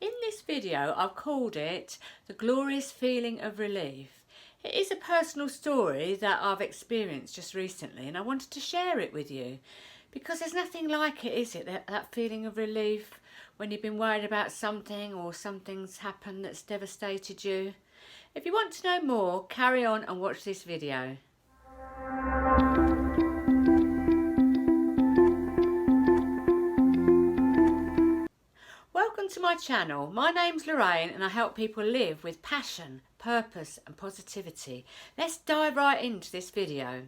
In this video, I've called it The Glorious Feeling of Relief. It is a personal story that I've experienced just recently, and I wanted to share it with you because there's nothing like it, is it? That feeling of relief when you've been worried about something or something's happened that's devastated you. If you want to know more, carry on and watch this video. Welcome to my channel. My name's Loraine and I help people live with passion, purpose and positivity. Let's dive right into this video.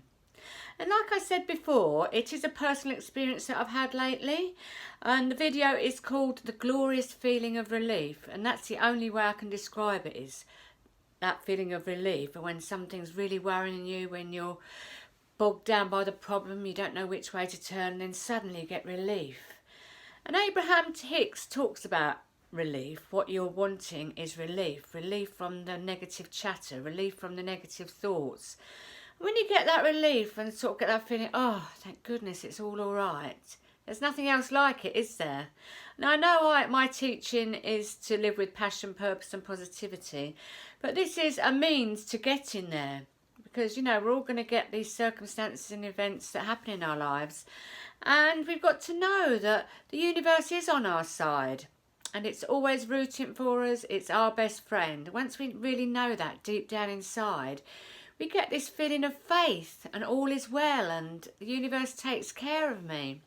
And like I said before, it is a personal experience that I've had lately, and the video is called The Glorious Feeling of Relief, and that's the only way I can describe it, is that feeling of relief. And when something's really worrying you, when you're bogged down by the problem, you don't know which way to turn, and then suddenly you get relief. And Abraham Hicks talks about relief. What you're wanting is relief. Relief from the negative chatter, relief from the negative thoughts. When you get that relief and sort of get that feeling, oh, thank goodness it's all right. There's nothing else like it, is there? Now, I know my teaching is to live with passion, purpose and positivity, but this is a means to get in there. Because, you know, we're all going to get these circumstances and events that happen in our lives. And we've got to know that the universe is on our side. And it's always rooting for us. It's our best friend. Once we really know that deep down inside, we get this feeling of faith and all is well and the universe takes care of me.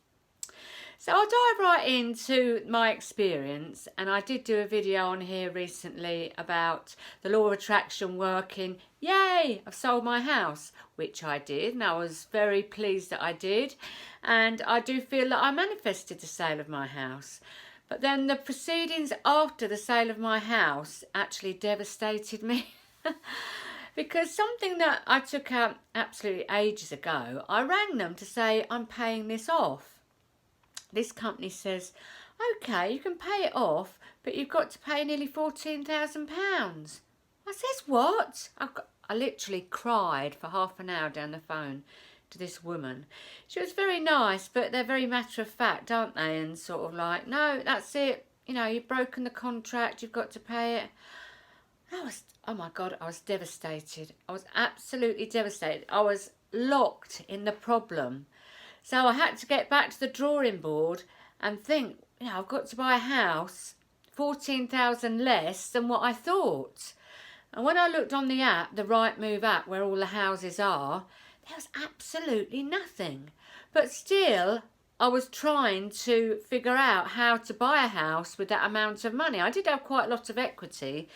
So I'll dive right into my experience, and I did do a video on here recently about the law of attraction working. Yay! I've sold my house, which I did, and I was very pleased that I did, and I do feel that I manifested the sale of my house. But then the proceedings after the sale of my house actually devastated me. Because something that I took out absolutely ages ago, I rang them to say I'm paying this off. This company says, okay, you can pay it off, but you've got to pay nearly £14,000. I says, what? I literally cried for half an hour down the phone to this woman. She was very nice, but they're very matter of fact, aren't they? And sort of like, no, that's it. You know, you've broken the contract, you've got to pay it. Oh my God, I was devastated. I was absolutely devastated. I was locked in the problem. So I had to get back to the drawing board and think, you know, I've got to buy a house 14,000 less than what I thought. And when I looked on the app, the Rightmove app, where all the houses are, there was absolutely nothing. But still, I was trying to figure out how to buy a house with that amount of money. I did have quite a lot of equity,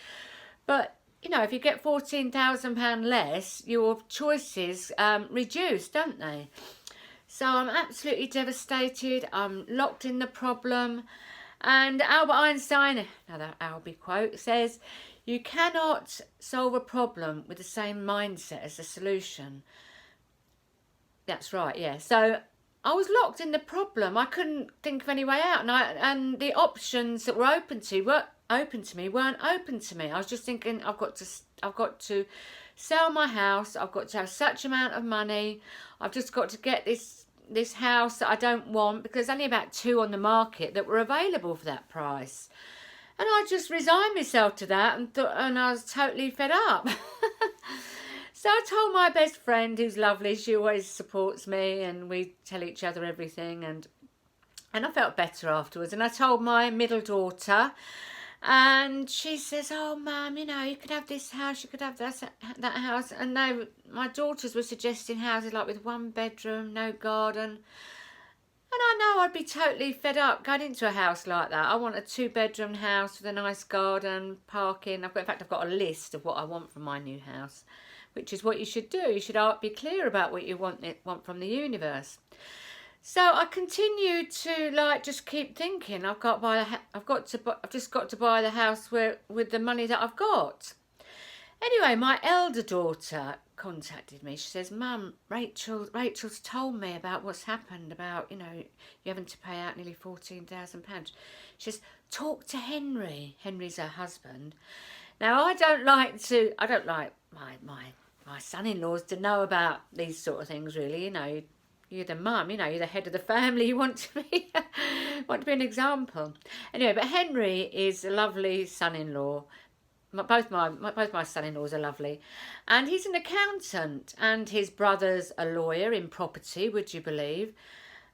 but you know, if you get £14,000 less, your choices reduce, don't they? So I'm absolutely devastated. I'm locked in the problem. And Albert Einstein, another Albie quote, says, you cannot solve a problem with the same mindset as the solution. That's right, yeah. So I was locked in the problem. I couldn't think of any way out. And the options that were open to me weren't open to me. I was just thinking, I've got to sell my house. I've got to have such amount of money. I've just got to get this house that I don't want, because there's only about 2 on the market that were available for that price. And I just resigned myself to that and I was totally fed up. So I told my best friend, who's lovely, she always supports me and we tell each other everything, and I felt better afterwards. And I told my middle daughter, and she says, oh Mum, you know, you could have this house, you could have that house. And my daughters were suggesting houses like with 1 bedroom, no garden. And I know I'd be totally fed up going into a house like that. I want a 2-bedroom house with a nice garden, parking. In fact, I've got a list of what I want from my new house, which is what you should do. You should be clear about what you want from the universe. So I continued to just keep thinking, I've just got to buy the house with the money that I've got. Anyway, my elder daughter contacted me. She says, Mum, Rachel's told me about what's happened, about, you know, you having to pay out nearly £14,000. She says, talk to Henry. Henry's her husband. Now, I don't like my son-in-laws to know about these sort of things, really. You know, you're the mum, you know, you're the head of the family. You want to be an example. Anyway, but Henry is a lovely son-in-law. Both my son-in-laws are lovely, and he's an accountant, and his brother's a lawyer in property. Would you believe?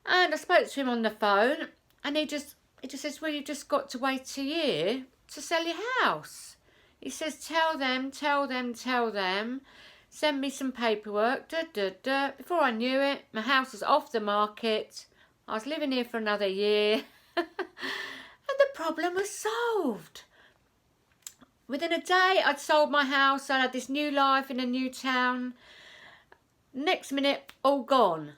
And I spoke to him on the phone, and he just says, well, you've just got to wait a year to sell your house. He says, tell them, send me some paperwork. Before I knew it, my house was off the market. I was living here for another year. And the problem was solved. Within a day, I'd sold my house. I had this new life in a new town. Next minute, all gone.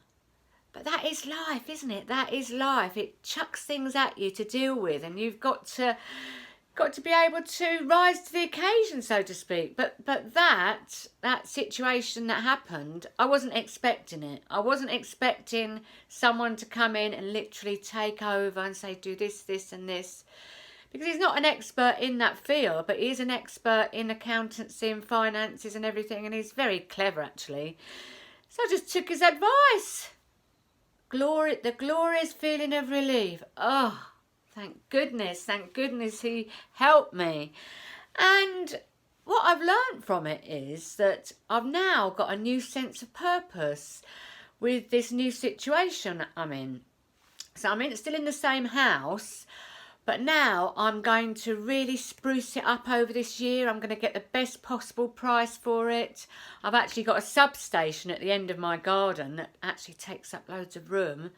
But that is life, isn't it? That is life. It chucks things at you to deal with, and you've got to be able to rise to the occasion, so to speak. But that situation that happened, I wasn't expecting it. I wasn't expecting someone to come in and literally take over and say, do this, this and this. Because he's not an expert in that field, but he is an expert in accountancy and finances and everything, and he's very clever, actually. So I just took his advice. The glorious feeling of relief. Oh, thank goodness he helped me. And what I've learned from it is that I've now got a new sense of purpose with this new situation I'm in. So I'm still in the same house, but now I'm going to really spruce it up over this year. I'm going to get the best possible price for it. I've actually got a substation at the end of my garden that actually takes up loads of room.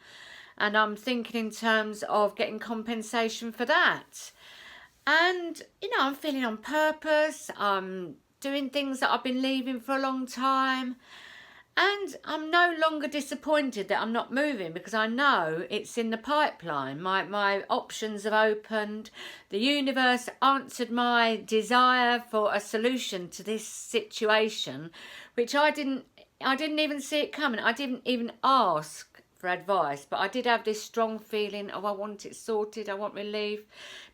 And I'm thinking in terms of getting compensation for that. And, you know, I'm feeling on purpose. I'm doing things that I've been leaving for a long time. And I'm no longer disappointed that I'm not moving, because I know it's in the pipeline. My options have opened. The universe answered my desire for a solution to this situation, which I didn't even see it coming. I didn't even ask for advice, but I did have this strong feeling, oh, I want it sorted, I want relief,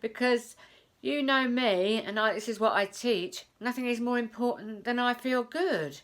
because you know me, and this is what I teach, nothing is more important than I feel good.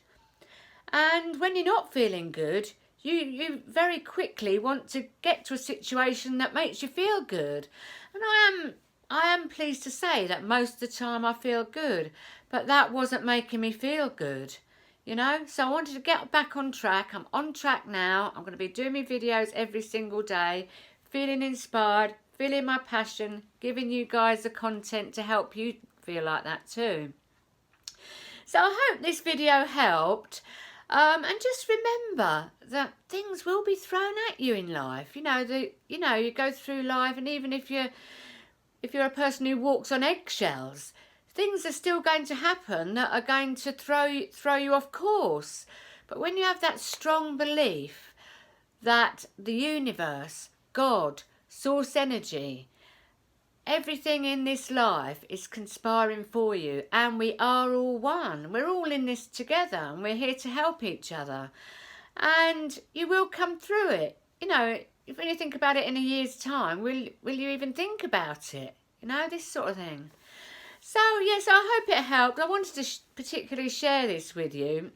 And when you're not feeling good, you very quickly want to get to a situation that makes you feel good. And I am pleased to say that most of the time I feel good, but that wasn't making me feel good, you know. So I wanted to get back on track. I'm on track now. I'm going to be doing my videos every single day, feeling inspired, feeling my passion, giving you guys the content to help you feel like that too. So I hope this video helped. And just remember that things will be thrown at you in life. You go through life, and even if you're a person who walks on eggshells, things are still going to happen that are going to throw you off course. But when you have that strong belief that the universe, God, source energy, everything in this life is conspiring for you, and we are all one. We're all in this together, and we're here to help each other. And you will come through it. You know, when you think about it in a year's time, will you even think about it? You know, this sort of thing. So, yes, I hope it helped. I wanted to particularly share this with you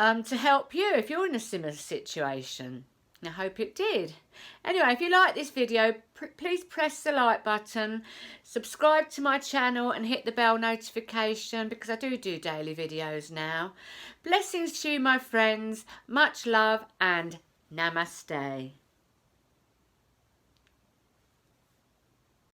to help you if you're in a similar situation. I hope it did. Anyway, if you like this video, please press the like button, subscribe to my channel and hit the bell notification, because I do daily videos now. Blessings to you, my friends. Much love and namaste.